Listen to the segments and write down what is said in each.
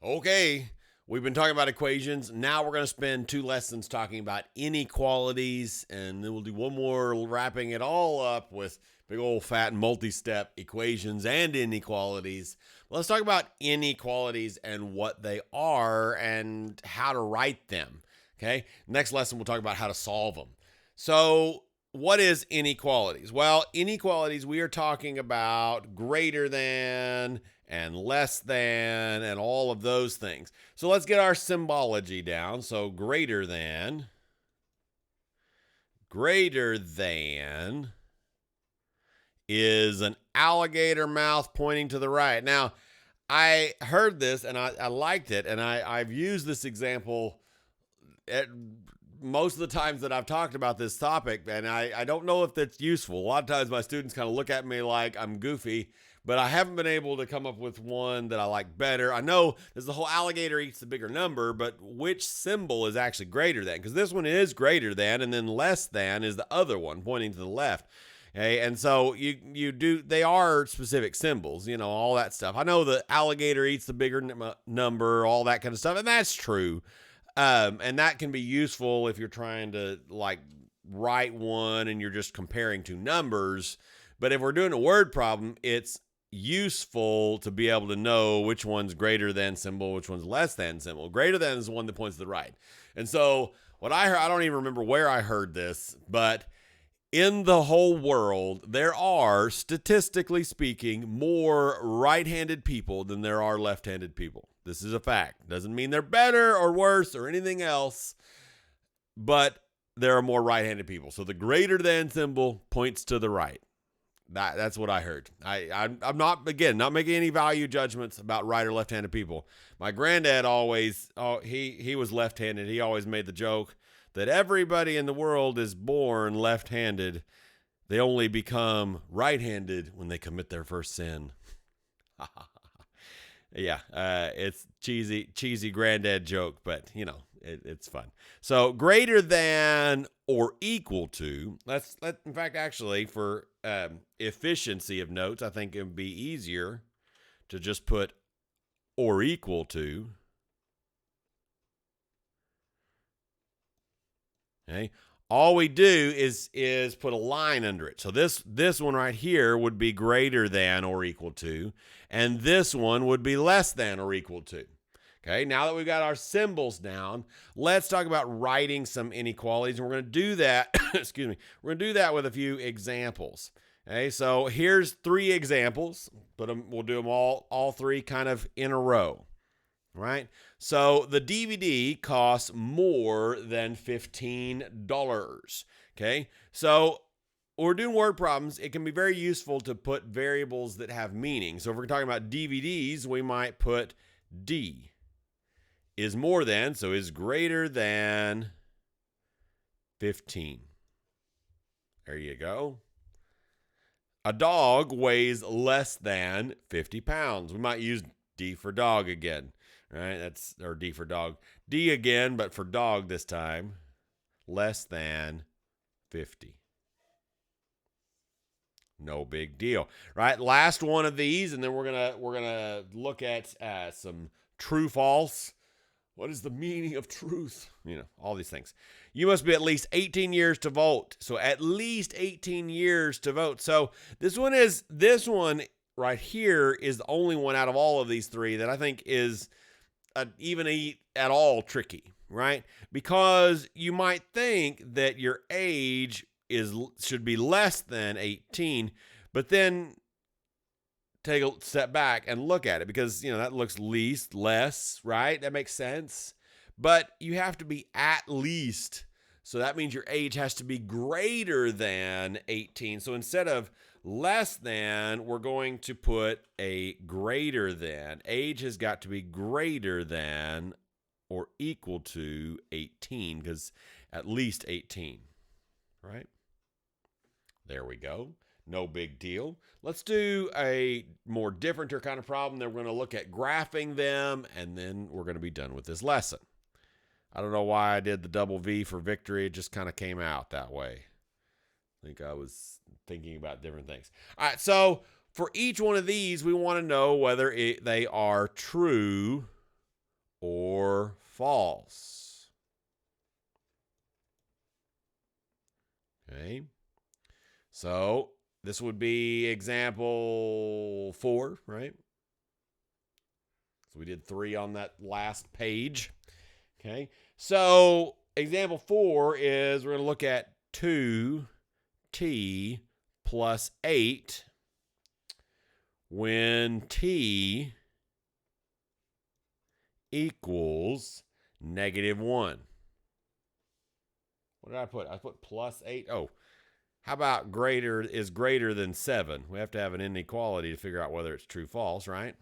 Okay, we've been talking about equations. Now we're going to spend 2 lessons talking about inequalities, and then we'll do one more wrapping it all up with big old fat multi-step equations and inequalities. Let's talk about inequalities and what they are and how to write them. Okay, next lesson we'll talk about how to solve them. So, what is inequalities? Well, inequalities, we are talking about greater than and less than and all of those things. So let's get our symbology down. So greater than is an alligator mouth pointing to the right. Now, I heard this and I liked it, and I've used this example at most of the times that I've talked about this topic, and I don't know if that's useful. A lot of times my students kind of look at me like I'm goofy, but I haven't been able to come up with one that I like better. I know there's the whole alligator eats the bigger number, but which symbol is actually greater than? Because this one is greater than, and then less than is the other one pointing to the left. Okay, and so they are specific symbols, all that stuff. I know the alligator eats the bigger number, all that kind of stuff, and that's true. And that can be useful if you're trying to write one and you're just comparing two numbers. But if we're doing a word problem, it's useful to be able to know which one's greater than symbol, which one's less than symbol. Greater than is the one that points to the right. And so what I heard, I don't even remember where I heard this, but in the whole world, there are, statistically speaking, more right-handed people than there are left-handed people. This is a fact. Doesn't mean they're better or worse or anything else, but there are more right-handed people. So the greater than symbol points to the right. That's what I heard. I'm not making any value judgments about right or left-handed people. My granddad always, he was left-handed. He always made the joke that everybody in the world is born left-handed. They only become right-handed when they commit their first sin. Yeah, it's cheesy granddad joke, but it's fun. So greater than or equal to, in fact, actually, for efficiency of notes, I think it would be easier to just put or equal to. Okay. All we do is put a line under it. So this one right here would be greater than or equal to, and this one would be less than or equal to. Okay, now that we've got our symbols down, let's talk about writing some inequalities, and we're going to do that, excuse me, we're going to do that with a few examples. Okay, so here's 3 examples, but we'll do them all 3 kind of in a row. Right? So the DVD costs more than $15. Okay? So when we're doing word problems, it can be very useful to put variables that have meaning. So if we're talking about DVDs, we might put D is more than, so is greater than 15. There you go. A dog weighs less than 50 pounds. We might use D for dog again. Right? Or D for dog. D again, but for dog this time. Less than 50. No big deal. Right? Last one of these, and then we're gonna look at some true false. What is the meaning of truth? All these things. You must be at least 18 years to vote. So at least 18 years to vote. So this one right here is the only one out of all of these 3 that I think is even at all tricky, right? Because you might think that your age should be less than 18, but then take a step back and look at it, because that looks less, right? That makes sense. But you have to be at least, so that means your age has to be greater than 18. So instead of less than, we're going to put a greater than. Age has got to be greater than or equal to 18, because at least 18, right? There we go. No big deal. Let's do a more differenter kind of problem. Then we're going to look at graphing them, and then we're going to be done with this lesson. I don't know why I did the double V for victory. It just kind of came out that way. I think I was thinking about different things. All right, so for each one of these, we want to know whether they are true or false. Okay. So this would be example 4, right? So we did 3 on that last page. Okay. So example 4 is we're going to look at 2t plus 8 when t equals -1. What did I put? I put plus 8. Oh, how about greater is greater than 7? We have to have an inequality to figure out whether it's true or false, right?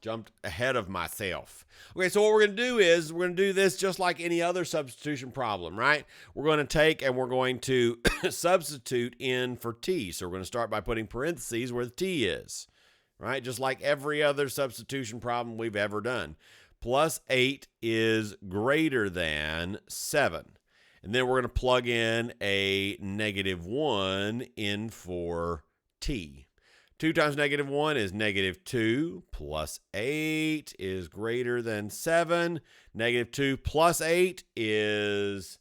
Jumped ahead of myself. Okay, so what we're going to do is we're going to do this just like any other substitution problem, right? We're going to take and we're going to substitute in for t. So we're going to start by putting parentheses where the t is, right? Just like every other substitution problem we've ever done. Plus 8 is greater than 7. And then we're going to plug in a -1 in for t. 2 times -1 is -2, plus 8 is greater than 7. -2 plus 8 is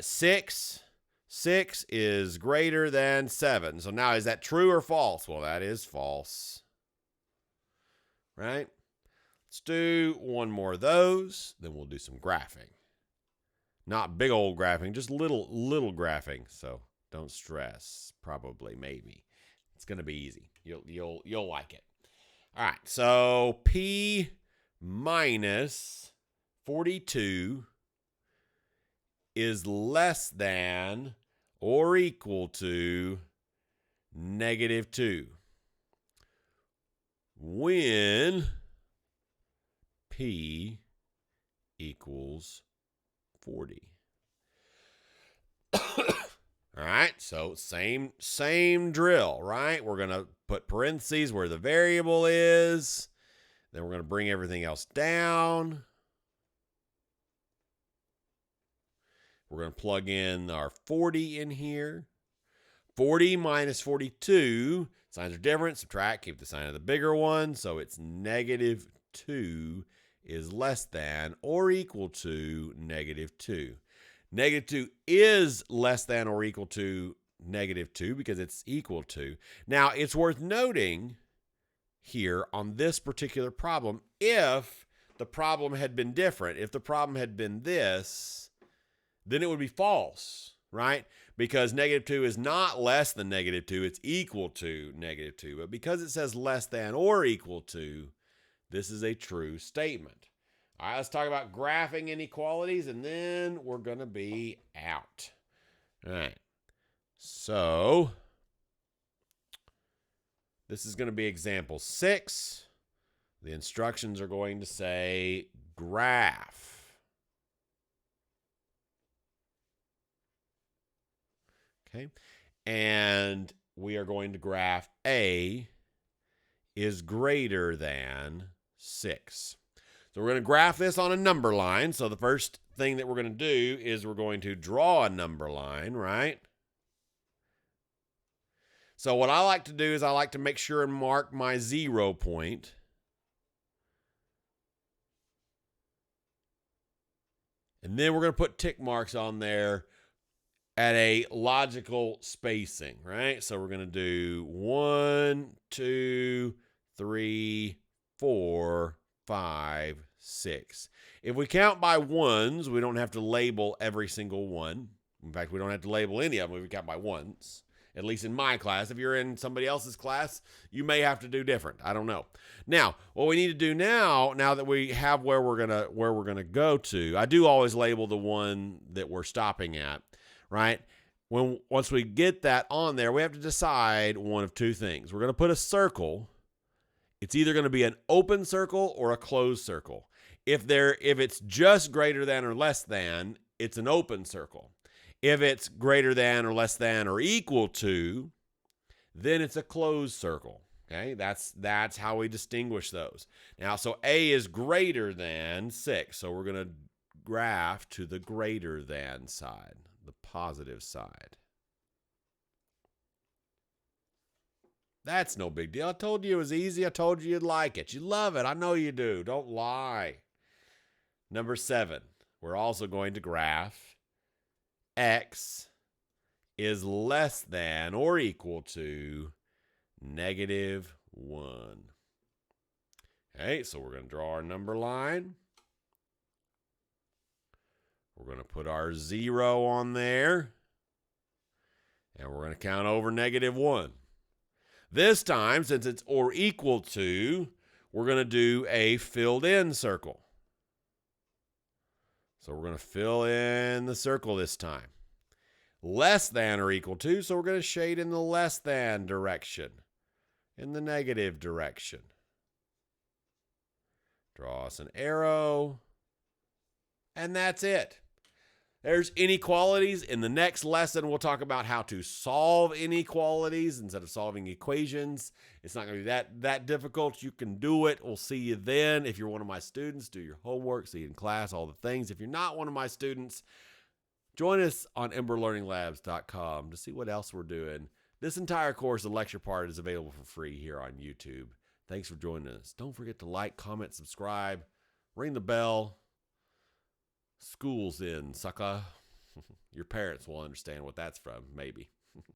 6. 6 is greater than 7. So now, is that true or false? Well, that is false. Right? Let's do one more of those. Then we'll do some graphing. Not big old graphing, just little graphing. So don't stress. Probably, maybe. It's going to be easy. You'll like it. All right. So P minus 42 is less than or equal to -2 when P equals 40. All right, so same drill, right? We're going to put parentheses where the variable is. Then we're going to bring everything else down. We're going to plug in our 40 in here. 40 minus 42, signs are different. Subtract, keep the sign of the bigger one. So it's -2 is less than or equal to -2. -2 is less than or equal to -2 because it's equal to. Now, it's worth noting here on this particular problem, if the problem had been different, if the problem had been this, then it would be false, right? Because -2 is not less than -2, it's equal to -2. But because it says less than or equal to, this is a true statement. All right, let's talk about graphing inequalities, and then we're going to be out. All right. So this is going to be example 6. The instructions are going to say graph. Okay. And we are going to graph A is greater than 6. So we're going to graph this on a number line. So the first thing that we're going to do is we're going to draw a number line, right? So what I like to do is I like to make sure and mark my 0 point. And then we're going to put tick marks on there at a logical spacing, right? So we're going to do 1, 2, 3, 4, 5, 6. If we count by ones, we don't have to label every single one. In fact, we don't have to label any of them if we count by ones. At least in my class. If you're in somebody else's class, you may have to do different. I don't know. Now, what we need to do now that we have where we're gonna go to, I do always label the one that we're stopping at, right? Once we get that on there, we have to decide one of two things. We're gonna put a circle. It's either going to be an open circle or a closed circle. If it's just greater than or less than, it's an open circle. If it's greater than or less than or equal to, then it's a closed circle. Okay, that's how we distinguish those. Now, so A is greater than 6. So we're going to graph to the greater than side, the positive side. That's no big deal. I told you it was easy. I told you you'd like it. You love it. I know you do. Don't lie. Number 7, we're also going to graph x is less than or equal to -1. Okay, so we're going to draw our number line. We're going to put our 0 on there. And we're going to count over -1. This time, since it's or equal to, we're going to do a filled in circle. So we're going to fill in the circle this time. Less than or equal to, so we're going to shade in the less than direction, in the negative direction. Draw us an arrow, and that's it. There's inequalities. In the next lesson, we'll talk about how to solve inequalities instead of solving equations. It's not going to be that difficult. You can do it. We'll see you then. If you're one of my students, do your homework, see you in class, all the things. If you're not one of my students, join us on emberlearninglabs.com to see what else we're doing. This entire course, the lecture part, is available for free here on YouTube. Thanks for joining us. Don't forget to like, comment, subscribe, ring the bell. School's in, sucker. Your parents will understand what that's from, maybe.